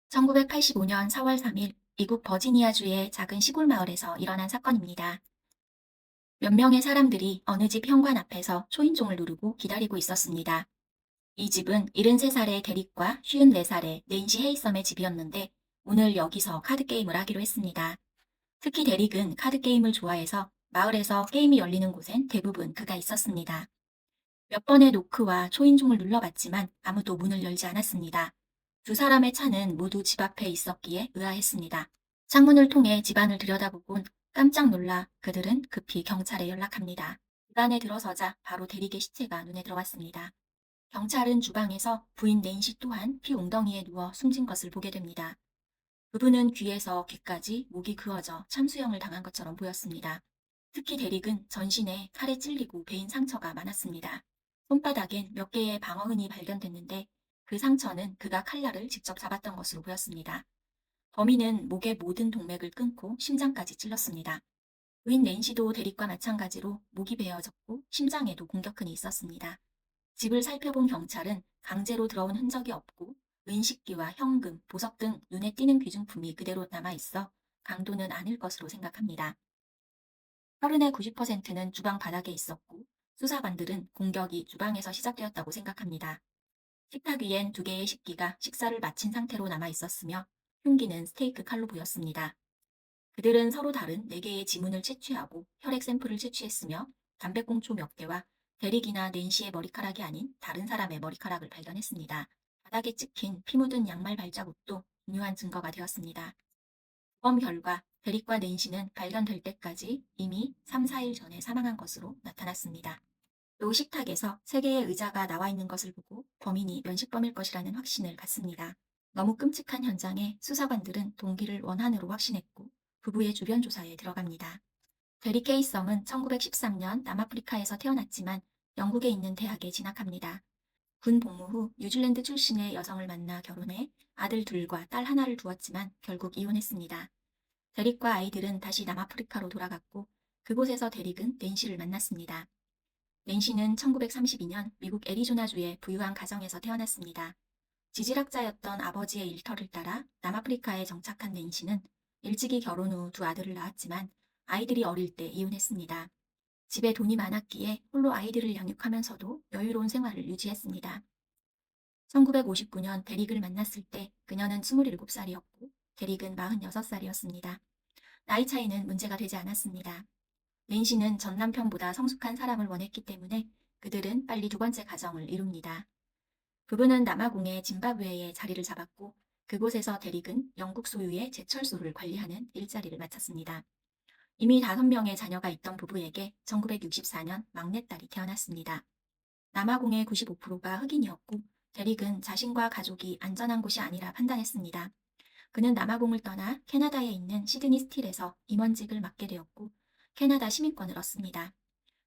1985년 4월 3일 미국 버지니아주의 작은 시골 마을에서 일어난 사건입니다. 몇 명의 사람들이 어느 집 현관 앞에서 초인종을 누르고 기다리고 있었습니다. 이 집은 73살의 데릭과 54살의 낸시 헤이섬의 집이었는데 오늘 여기서 카드게임을 하기로 했습니다. 특히 데릭은 카드게임을 좋아해서 마을에서 게임이 열리는 곳엔 대부분 그가 있었습니다. 몇 번의 노크와 초인종을 눌러봤지만 아무도 문을 열지 않았습니다. 두 사람의 차는 모두 집 앞에 있었기에 의아했습니다. 창문을 통해 집안을 들여다보곤 깜짝 놀라 그들은 급히 경찰에 연락합니다. 집 안에 들어서자 바로 대릭의 시체가 눈에 들어왔습니다. 경찰은 주방에서 부인 낸시 또한 피 웅덩이에 누워 숨진 것을 보게 됩니다. 그분은 귀에서 귀까지 목이 그어져 참수형을 당한 것처럼 보였습니다. 특히 대릭은 전신에 칼에 찔리고 베인 상처가 많았습니다. 손바닥엔 몇 개의 방어흔이 발견됐는데 그 상처는 그가 칼날을 직접 잡았던 것으로 보였습니다. 범인은 목의 모든 동맥을 끊고 심장까지 찔렀습니다. 부인 낸시도 대릭과 마찬가지로 목이 베어졌고 심장에도 공격흔이 있었습니다. 집을 살펴본 경찰은 강제로 들어온 흔적이 없고 은식기와 현금, 보석 등 눈에 띄는 귀중품이 그대로 남아있어 강도는 아닐 것으로 생각합니다. 혈흔의 90%는 주방 바닥에 있었고 수사관들은 공격이 주방에서 시작되었다고 생각합니다. 식탁 위엔 두 개의 식기가 식사를 마친 상태로 남아 있었으며 흉기는 스테이크 칼로 보였습니다. 그들은 서로 다른 네 개의 지문을 채취하고 혈액 샘플을 채취했으며 담배꽁초 몇 개와 데릭이나 낸시의 머리카락이 아닌 다른 사람의 머리카락을 발견했습니다. 바닥에 찍힌 피 묻은 양말 발자국도 중요한 증거가 되었습니다. 검 결과 데릭과 낸시는 발견될 때까지 이미 3, 4일 전에 사망한 것으로 나타났습니다. 또 식탁에서 세 개의 의자가 나와 있는 것을 보고 범인이 면식범일 것이라는 확신을 갖습니다. 너무 끔찍한 현장에 수사관들은 동기를 원한으로 확신했고 부부의 주변 조사에 들어갑니다. 데릭 헤이썸은 1913년 남아프리카에서 태어났지만 영국에 있는 대학에 진학합니다. 군 복무 후 뉴질랜드 출신의 여성을 만나 결혼해 아들 둘과 딸 하나를 두었지만 결국 이혼했습니다. 데릭과 아이들은 다시 남아프리카로 돌아갔고 그곳에서 데릭은 낸시를 만났습니다. 낸시는 1932년 미국 애리조나주의 부유한 가정에서 태어났습니다. 지질학자였던 아버지의 일터를 따라 남아프리카에 정착한 낸시는 일찍이 결혼 후 두 아들을 낳았지만 아이들이 어릴 때 이혼했습니다. 집에 돈이 많았기에 홀로 아이들을 양육하면서도 여유로운 생활을 유지했습니다. 1959년 데릭을 만났을 때 그녀는 27살이었고 데릭은 46살이었습니다. 나이 차이는 문제가 되지 않았습니다. 낸시는 전 남편보다 성숙한 사람을 원했기 때문에 그들은 빨리 두 번째 가정을 이룹니다. 부부는 남아공의 짐바브웨에 자리를 잡았고 그곳에서 데릭은 영국 소유의 제철소를 관리하는 일자리를 맡았습니다. 이미 5명의 자녀가 있던 부부에게 1964년 막내딸이 태어났습니다. 남아공의 95%가 흑인이었고 데릭은 자신과 가족이 안전한 곳이 아니라 판단했습니다. 그는 남아공을 떠나 캐나다에 있는 시드니 스틸에서 임원직을 맡게 되었고 캐나다 시민권을 얻습니다.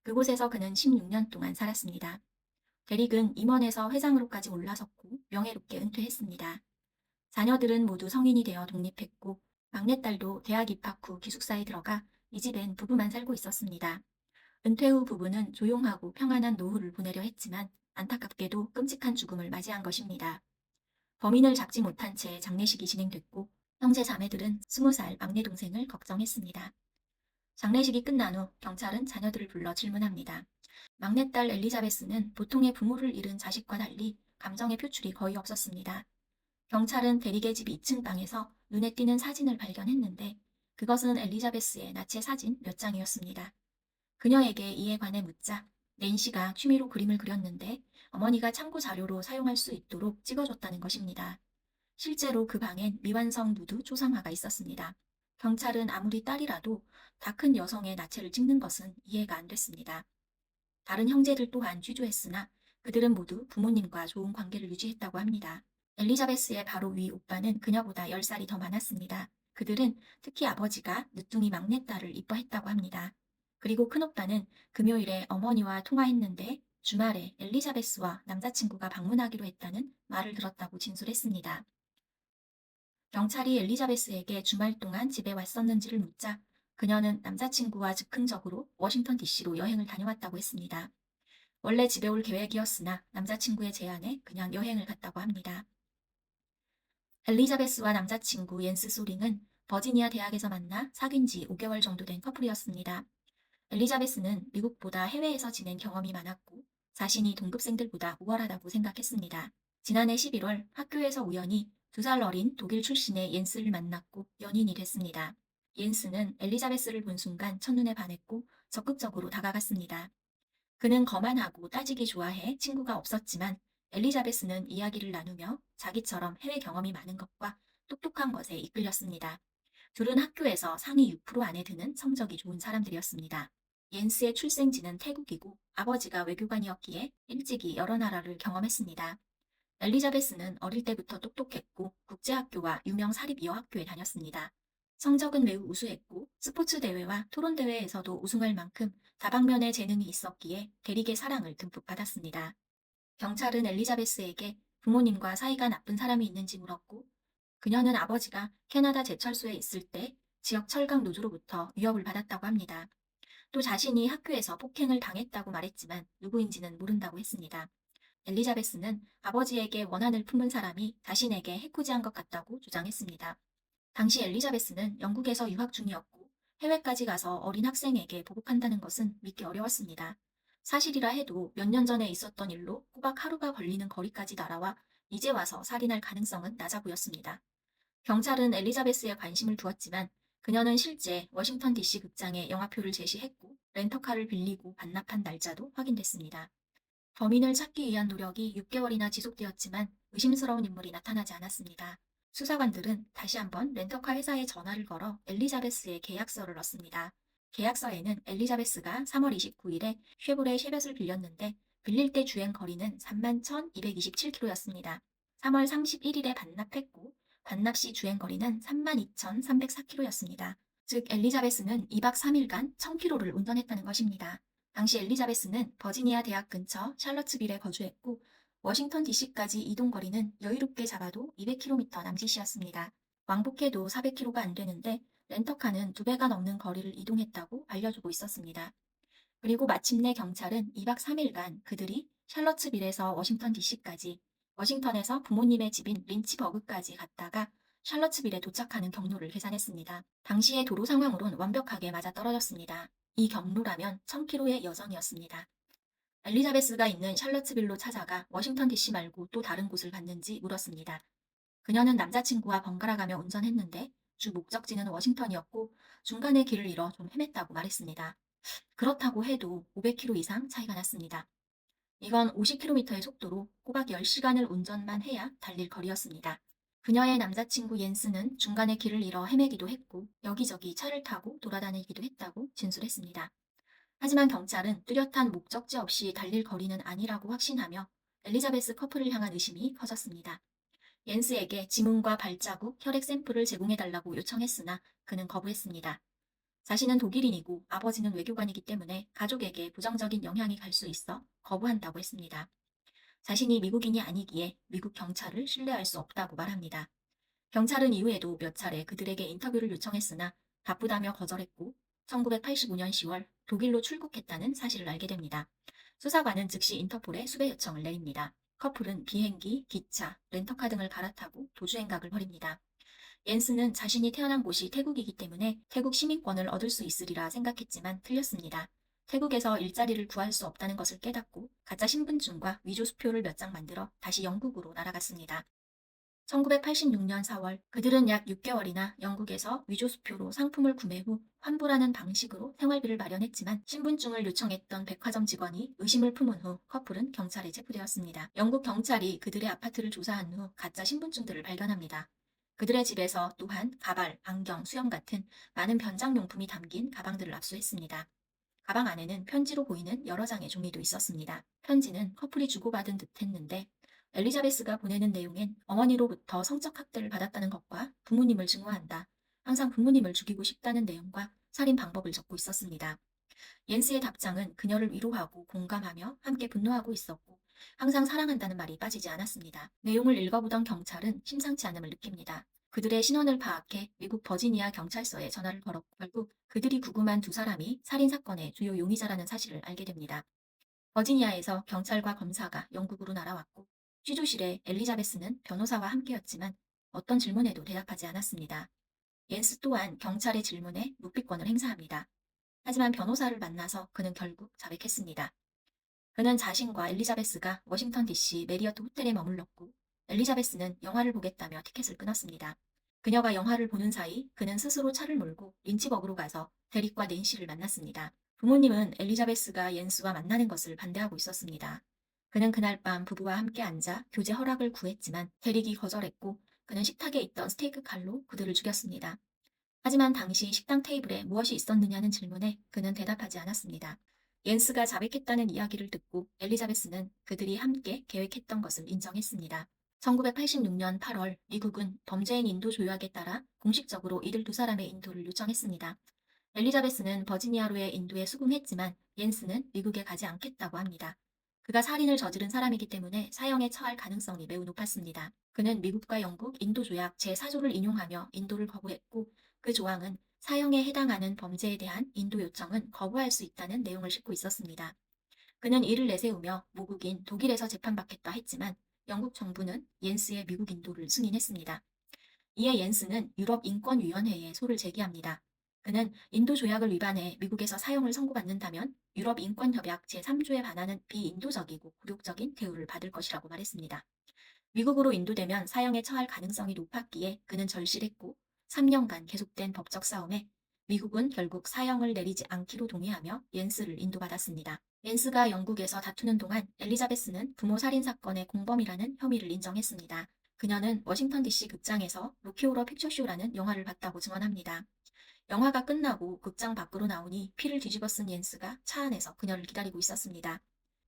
그곳에서 그는 16년 동안 살았습니다. 데릭은 임원에서 회장으로까지 올라섰고 명예롭게 은퇴했습니다. 자녀들은 모두 성인이 되어 독립했고 막내딸도 대학 입학 후 기숙사에 들어가 이 집엔 부부만 살고 있었습니다. 은퇴 후 부부는 조용하고 평안한 노후를 보내려 했지만 안타깝게도 끔찍한 죽음을 맞이한 것입니다. 범인을 잡지 못한 채 장례식이 진행됐고 형제 자매들은 20살 막내 동생을 걱정했습니다. 장례식이 끝난 후 경찰은 자녀들을 불러 질문합니다. 막내딸 엘리자베스는 보통의 부모를 잃은 자식과 달리 감정의 표출이 거의 없었습니다. 경찰은 데릭의 집 2층 방에서 눈에 띄는 사진을 발견했는데 그것은 엘리자베스의 나체 사진 몇 장이었습니다. 그녀에게 이에 관해 묻자 낸시가 취미로 그림을 그렸는데 어머니가 참고 자료로 사용할 수 있도록 찍어줬다는 것입니다. 실제로 그 방엔 미완성 누드 초상화가 있었습니다. 경찰은 아무리 딸이라도 다 큰 여성의 나체를 찍는 것은 이해가 안 됐습니다. 다른 형제들 또한 취조했으나 그들은 모두 부모님과 좋은 관계를 유지했다고 합니다. 엘리자베스의 바로 위 오빠는 그녀보다 10살이 더 많았습니다. 그들은 특히 아버지가 늦둥이 막내딸을 이뻐했다고 합니다. 그리고 큰오빠는 금요일에 어머니와 통화했는데 주말에 엘리자베스와 남자친구가 방문하기로 했다는 말을 들었다고 진술했습니다. 경찰이 엘리자베스에게 주말 동안 집에 왔었는지를 묻자 그녀는 남자친구와 즉흥적으로 워싱턴 DC로 여행을 다녀왔다고 했습니다. 원래 집에 올 계획이었으나 남자친구의 제안에 그냥 여행을 갔다고 합니다. 엘리자베스와 남자친구 옌스 소링은 버지니아 대학에서 만나 사귄 지 5개월 정도 된 커플이었습니다. 엘리자베스는 미국보다 해외에서 지낸 경험이 많았고 자신이 동급생들보다 우월하다고 생각했습니다. 지난해 11월 학교에서 우연히 2살 어린 독일 출신의 옌스를 만났고 연인이 됐습니다. 옌스는 엘리자베스를 본 순간 첫눈에 반했고 적극적으로 다가갔습니다. 그는 거만하고 따지기 좋아해 친구가 없었지만 엘리자베스는 이야기를 나누며 자기처럼 해외 경험이 많은 것과 똑똑한 것에 이끌렸습니다. 둘은 학교에서 상위 6% 안에 드는 성적이 좋은 사람들이었습니다. 옌스의 출생지는 태국이고 아버지가 외교관이었기에 일찍이 여러 나라를 경험했습니다. 엘리자베스는 어릴 때부터 똑똑했고 국제학교와 유명 사립여학교에 다녔습니다. 성적은 매우 우수했고 스포츠 대회와 토론 대회에서도 우승할 만큼 다방면의 재능이 있었기에 대리의 사랑을 듬뿍 받았습니다. 경찰은 엘리자베스에게 부모님과 사이가 나쁜 사람이 있는지 물었고 그녀는 아버지가 캐나다 제철소에 있을 때 지역 철강 노조로부터 위협을 받았다고 합니다. 또 자신이 학교에서 폭행을 당했다고 말했지만 누구인지는 모른다고 했습니다. 엘리자베스는 아버지에게 원한을 품은 사람이 자신에게 해코지한 것 같다고 주장했습니다. 당시 엘리자베스는 영국에서 유학 중이었고 해외까지 가서 어린 학생에게 보복한다는 것은 믿기 어려웠습니다. 사실이라 해도 몇 년 전에 있었던 일로 꼬박 하루가 걸리는 거리까지 날아와 이제 와서 살인할 가능성은 낮아 보였습니다. 경찰은 엘리자베스에 관심을 두었지만 그녀는 실제 워싱턴 DC 극장에 영화표를 제시했고 렌터카를 빌리고 반납한 날짜도 확인됐습니다. 범인을 찾기 위한 노력이 6개월이나 지속되었지만 의심스러운 인물이 나타나지 않았습니다. 수사관들은 다시 한번 렌터카 회사에 전화를 걸어 엘리자베스의 계약서를 얻습니다. 계약서에는 엘리자베스가 3월 29일에 쉐보레 쉐벳을 빌렸는데 빌릴 때 주행 거리는 31,227km였습니다. 3월 31일에 반납했고 반납 시 주행 거리는 32,304km였습니다. 즉 엘리자베스는 2박 3일간 1,000km를 운전했다는 것입니다. 당시 엘리자베스는 버지니아 대학 근처 샬럿츠빌에 거주했고 워싱턴 DC까지 이동 거리는 여유롭게 잡아도 200km 남짓이었습니다. 왕복해도 400km가 안 되는데 렌터카는 2배가 넘는 거리를 이동했다고 알려주고 있었습니다. 그리고 마침내 경찰은 2박 3일간 그들이 샬럿츠빌에서 워싱턴 DC까지, 워싱턴에서 부모님의 집인 린치버그까지 갔다가 샬럿츠빌에 도착하는 경로를 계산했습니다. 당시의 도로 상황으론 완벽하게 맞아떨어졌습니다. 이 경로라면 1000km의 여정이었습니다. 엘리자베스가 있는 샬럿츠빌로 찾아가 워싱턴 DC 말고 또 다른 곳을 갔는지 물었습니다. 그녀는 남자친구와 번갈아가며 운전했는데 주 목적지는 워싱턴이었고 중간에 길을 잃어 좀 헤맸다고 말했습니다. 그렇다고 해도 500km 이상 차이가 났습니다. 이건 50km의 속도로 꼬박 10시간을 운전만 해야 달릴 거리였습니다. 그녀의 남자친구 옌스는 중간에 길을 잃어 헤매기도 했고 여기저기 차를 타고 돌아다니기도 했다고 진술했습니다. 하지만 경찰은 뚜렷한 목적지 없이 달릴 거리는 아니라고 확신하며 엘리자베스 커플을 향한 의심이 커졌습니다. 옌스에게 지문과 발자국, 혈액 샘플을 제공해달라고 요청했으나 그는 거부했습니다. 자신은 독일인이고 아버지는 외교관이기 때문에 가족에게 부정적인 영향이 갈 수 있어 거부한다고 했습니다. 자신이 미국인이 아니기에 미국 경찰을 신뢰할 수 없다고 말합니다. 경찰은 이후에도 몇 차례 그들에게 인터뷰를 요청했으나 바쁘다며 거절했고 1985년 10월 독일로 출국했다는 사실을 알게 됩니다. 수사관은 즉시 인터폴에 수배 요청을 내립니다. 커플은 비행기, 기차, 렌터카 등을 갈아타고 도주행각을 벌입니다. 옌스는 자신이 태어난 곳이 태국이기 때문에 태국 시민권을 얻을 수 있으리라 생각했지만 틀렸습니다. 태국에서 일자리를 구할 수 없다는 것을 깨닫고 가짜 신분증과 위조 수표를 몇 장 만들어 다시 영국으로 날아갔습니다. 1986년 4월 그들은 약 6개월이나 영국에서 위조 수표로 상품을 구매 후 환불하는 방식으로 생활비를 마련했지만 신분증을 요청했던 백화점 직원이 의심을 품은 후 커플은 경찰에 체포되었습니다. 영국 경찰이 그들의 아파트를 조사한 후 가짜 신분증들을 발견합니다. 그들의 집에서 또한 가발, 안경, 수염 같은 많은 변장용품이 담긴 가방들을 압수했습니다. 가방 안에는 편지로 보이는 여러 장의 종이도 있었습니다. 편지는 커플이 주고받은 듯 했는데 엘리자베스가 보내는 내용엔 어머니로부터 성적 학대를 받았다는 것과 부모님을 증오한다. 항상 부모님을 죽이고 싶다는 내용과 살인 방법을 적고 있었습니다. 옌스의 답장은 그녀를 위로하고 공감하며 함께 분노하고 있었고 항상 사랑한다는 말이 빠지지 않았습니다. 내용을 읽어보던 경찰은 심상치 않음을 느낍니다. 그들의 신원을 파악해 미국 버지니아 경찰서에 전화를 걸었고 결국 그들이 구금한 두 사람이 살인사건의 주요 용의자라는 사실을 알게 됩니다. 버지니아에서 경찰과 검사가 영국으로 날아왔고 취조실에 엘리자베스는 변호사와 함께였지만 어떤 질문에도 대답하지 않았습니다. 옌스 또한 경찰의 질문에 묵비권을 행사합니다. 하지만 변호사를 만나서 그는 결국 자백했습니다. 그는 자신과 엘리자베스가 워싱턴 DC 메리어트 호텔에 머물렀고 엘리자베스는 영화를 보겠다며 티켓을 끊었습니다. 그녀가 영화를 보는 사이 그는 스스로 차를 몰고 린치버그로 가서 데릭과 낸시를 만났습니다. 부모님은 엘리자베스가 옌스와 만나는 것을 반대하고 있었습니다. 그는 그날 밤 부부와 함께 앉아 교제 허락을 구했지만 데릭이 거절했고 그는 식탁에 있던 스테이크 칼로 그들을 죽였습니다. 하지만 당시 식당 테이블에 무엇이 있었느냐는 질문에 그는 대답하지 않았습니다. 옌스가 자백했다는 이야기를 듣고 엘리자베스는 그들이 함께 계획했던 것을 인정했습니다. 1986년 8월 미국은 범죄인 인도 조약에 따라 공식적으로 이들 두 사람의 인도를 요청했습니다. 엘리자베스는 버지니아로의 인도에 수긍했지만 옌스는 미국에 가지 않겠다고 합니다. 그가 살인을 저지른 사람이기 때문에 사형에 처할 가능성이 매우 높았습니다. 그는 미국과 영국 인도 조약 제4조를 인용하며 인도를 거부했고 그 조항은 사형에 해당하는 범죄에 대한 인도 요청은 거부할 수 있다는 내용을 싣고 있었습니다. 그는 이를 내세우며 모국인 독일에서 재판받겠다 했지만 영국 정부는 옌스의 미국 인도를 승인했습니다. 이에 옌스는 유럽인권위원회에 소를 제기합니다. 그는 인도 조약을 위반해 미국에서 사형을 선고받는다면 유럽인권협약 제3조에 반하는 비인도적이고 굴욕적인 대우를 받을 것이라고 말했습니다. 미국으로 인도되면 사형에 처할 가능성이 높았기에 그는 절실했고 3년간 계속된 법적 싸움에 미국은 결국 사형을 내리지 않기로 동의하며 옌스를 인도받았습니다. 옌스가 영국에서 다투는 동안 엘리자베스는 부모 살인 사건의 공범이라는 혐의를 인정했습니다. 그녀는 워싱턴 DC 극장에서 로키오러 픽처쇼라는 영화를 봤다고 증언합니다. 영화가 끝나고 극장 밖으로 나오니 피를 뒤집어 쓴 옌스가 차 안에서 그녀를 기다리고 있었습니다.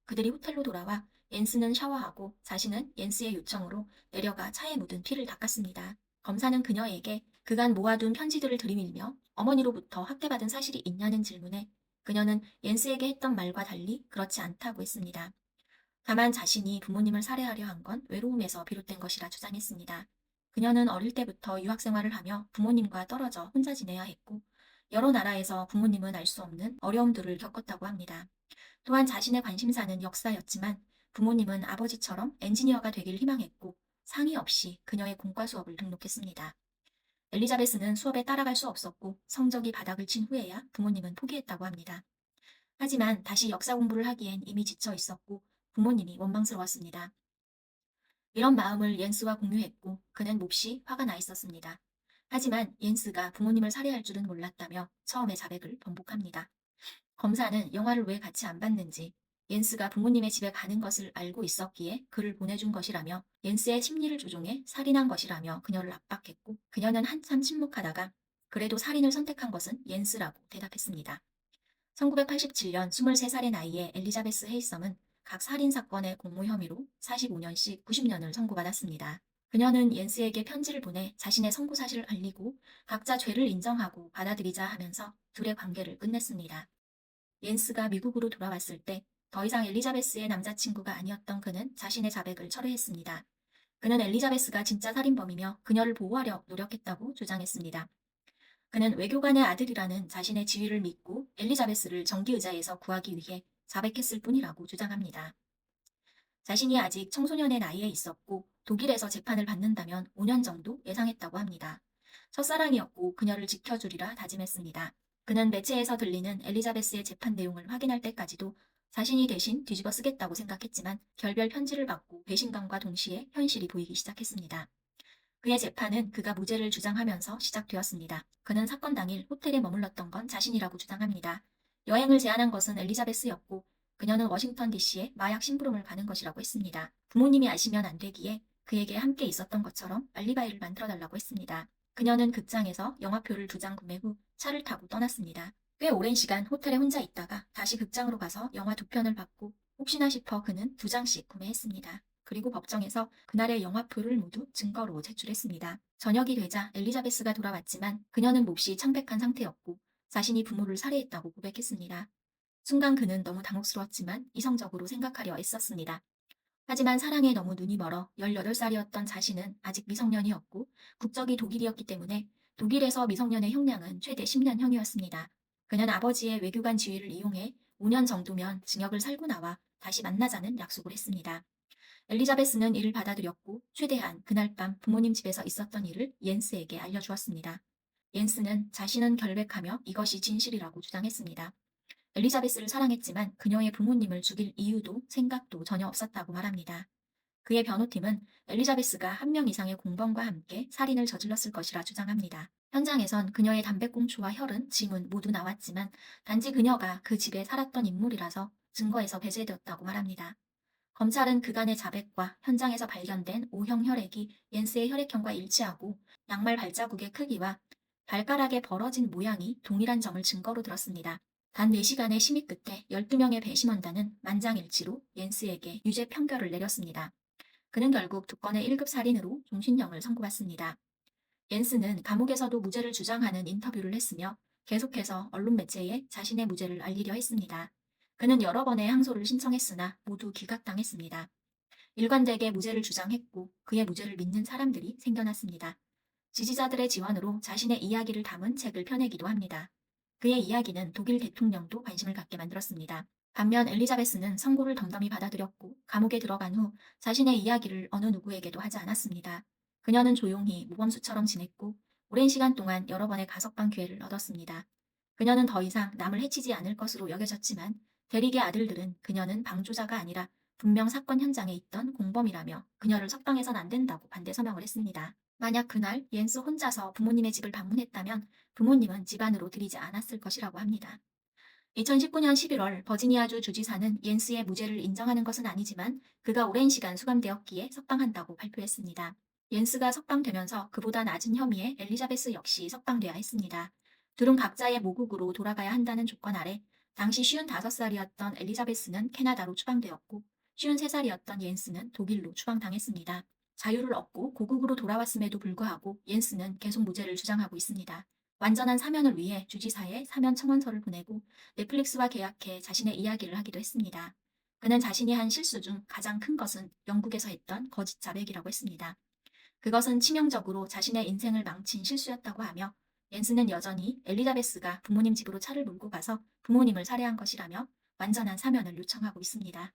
그들이 호텔로 돌아와 옌스는 샤워하고 자신은 옌스의 요청으로 내려가 차에 묻은 피를 닦았습니다. 검사는 그녀에게 그간 모아둔 편지들을 들이밀며 어머니로부터 학대받은 사실이 있냐는 질문에 그녀는 옌스에게 했던 말과 달리 그렇지 않다고 했습니다. 다만 자신이 부모님을 살해하려 한 건 외로움에서 비롯된 것이라 주장했습니다. 그녀는 어릴 때부터 유학 생활을 하며 부모님과 떨어져 혼자 지내야 했고 여러 나라에서 부모님은 알 수 없는 어려움들을 겪었다고 합니다. 또한 자신의 관심사는 역사였지만 부모님은 아버지처럼 엔지니어가 되길 희망했고 상의 없이 그녀의 공과 수업을 등록했습니다. 엘리자베스는 수업에 따라갈 수 없었고 성적이 바닥을 친 후에야 부모님은 포기했다고 합니다. 하지만 다시 역사 공부를 하기엔 이미 지쳐 있었고 부모님이 원망스러웠습니다. 이런 마음을 옌스와 공유했고 그는 몹시 화가 나 있었습니다. 하지만 옌스가 부모님을 살해할 줄은 몰랐다며 처음에 자백을 번복합니다. 검사는 영화를 왜 같이 안 봤는지 옌스가 부모님의 집에 가는 것을 알고 있었기에 그를 보내준 것이라며 옌스의 심리를 조종해 살인한 것이라며 그녀를 압박했고 그녀는 한참 침묵하다가 그래도 살인을 선택한 것은 옌스라고 대답했습니다. 1987년 23살의 나이에 엘리자베스 헤이섬은 각 살인 사건의 공모 혐의로 45년씩 90년을 선고받았습니다. 그녀는 옌스에게 편지를 보내 자신의 선고 사실을 알리고 각자 죄를 인정하고 받아들이자 하면서 둘의 관계를 끝냈습니다. 옌스가 미국으로 돌아왔을 때 더 이상 엘리자베스의 남자친구가 아니었던 그는 자신의 자백을 철회했습니다. 그는 엘리자베스가 진짜 살인범이며 그녀를 보호하려 노력했다고 주장했습니다. 그는 외교관의 아들이라는 자신의 지위를 믿고 엘리자베스를 정기의자에서 구하기 위해 자백했을 뿐이라고 주장합니다. 자신이 아직 청소년의 나이에 있었고 독일에서 재판을 받는다면 5년 정도 예상했다고 합니다. 첫사랑이었고 그녀를 지켜주리라 다짐했습니다. 그는 매체에서 들리는 엘리자베스의 재판 내용을 확인할 때까지도 자신이 대신 뒤집어 쓰겠다고 생각했지만 결별 편지를 받고 배신감과 동시에 현실이 보이기 시작했습니다. 그의 재판은 그가 무죄를 주장하면서 시작되었습니다. 그는 사건 당일 호텔에 머물렀던 건 자신이라고 주장합니다. 여행을 제안한 것은 엘리자베스였고 그녀는 워싱턴 DC에 마약 심부름을 가는 것이라고 했습니다. 부모님이 아시면 안 되기에 그에게 함께 있었던 것처럼 알리바이를 만들어달라고 했습니다. 그녀는 극장에서 영화표를 2장 구매 후 차를 타고 떠났습니다. 꽤 오랜 시간 호텔에 혼자 있다가 다시 극장으로 가서 영화 2편을 봤고 혹시나 싶어 그는 2장씩 구매했습니다. 그리고 법정에서 그날의 영화표를 모두 증거로 제출했습니다. 저녁이 되자 엘리자베스가 돌아왔지만 그녀는 몹시 창백한 상태였고 자신이 부모를 살해했다고 고백했습니다. 순간 그는 너무 당혹스러웠지만 이성적으로 생각하려 애썼습니다. 하지만 사랑에 너무 눈이 멀어 18살이었던 자신은 아직 미성년이었고 국적이 독일이었기 때문에 독일에서 미성년의 형량은 최대 10년형이었습니다. 그는 아버지의 외교관 지위를 이용해 5년 정도면 징역을 살고 나와 다시 만나자는 약속을 했습니다. 엘리자베스는 이를 받아들였고 최대한 그날 밤 부모님 집에서 있었던 일을 옌스에게 알려주었습니다. 옌스는 자신은 결백하며 이것이 진실이라고 주장했습니다. 엘리자베스를 사랑했지만 그녀의 부모님을 죽일 이유도 생각도 전혀 없었다고 말합니다. 그의 변호팀은 엘리자베스가 한 명 이상의 공범과 함께 살인을 저질렀을 것이라 주장합니다. 현장에선 그녀의 담배꽁초와 혈흔, 지문 모두 나왔지만 단지 그녀가 그 집에 살았던 인물이라서 증거에서 배제되었다고 말합니다. 검찰은 그간의 자백과 현장에서 발견된 O형 혈액이 옌스의 혈액형과 일치하고 양말 발자국의 크기와 발가락의 벌어진 모양이 동일한 점을 증거로 들었습니다. 단 4시간의 심의 끝에 12명의 배심원단은 만장일치로 옌스에게 유죄 판결을 내렸습니다. 그는 결국 2건의 1급 살인으로 종신형을 선고받습니다. 옌스는 감옥에서도 무죄를 주장하는 인터뷰를 했으며 계속해서 언론 매체에 자신의 무죄를 알리려 했습니다. 그는 여러 번의 항소를 신청했으나 모두 기각당했습니다. 일관되게 무죄를 주장했고 그의 무죄를 믿는 사람들이 생겨났습니다. 지지자들의 지원으로 자신의 이야기를 담은 책을 펴내기도 합니다. 그의 이야기는 독일 대통령도 관심을 갖게 만들었습니다. 반면 엘리자베스는 선고를 덤덤히 받아들였고 감옥에 들어간 후 자신의 이야기를 어느 누구에게도 하지 않았습니다. 그녀는 조용히 모범수처럼 지냈고 오랜 시간 동안 여러 번의 가석방 기회를 얻었습니다. 그녀는 더 이상 남을 해치지 않을 것으로 여겨졌지만 대리의 아들들은 그녀는 방조자가 아니라 분명 사건 현장에 있던 공범이라며 그녀를 석방해선 안 된다고 반대 서명을 했습니다. 만약 그날 옌스 혼자서 부모님의 집을 방문했다면 부모님은 집 안으로 들이지 않았을 것이라고 합니다. 2019년 11월 버지니아주 주지사는 옌스의 무죄를 인정하는 것은 아니지만 그가 오랜 시간 수감되었기에 석방한다고 발표했습니다. 옌스가 석방되면서 그보다 낮은 혐의의 엘리자베스 역시 석방돼야 했습니다. 둘은 각자의 모국으로 돌아가야 한다는 조건 아래 당시 55살이었던 엘리자베스는 캐나다로 추방되었고 53살이었던 옌스는 독일로 추방당했습니다. 자유를 얻고 고국으로 돌아왔음에도 불구하고 옌스는 계속 무죄를 주장하고 있습니다. 완전한 사면을 위해 주지사에 사면 청원서를 보내고 넷플릭스와 계약해 자신의 이야기를 하기도 했습니다. 그는 자신이 한 실수 중 가장 큰 것은 영국에서 했던 거짓 자백이라고 했습니다. 그것은 치명적으로 자신의 인생을 망친 실수였다고 하며 옌스는 여전히 엘리자베스가 부모님 집으로 차를 몰고 가서 부모님을 살해한 것이라며 완전한 사면을 요청하고 있습니다.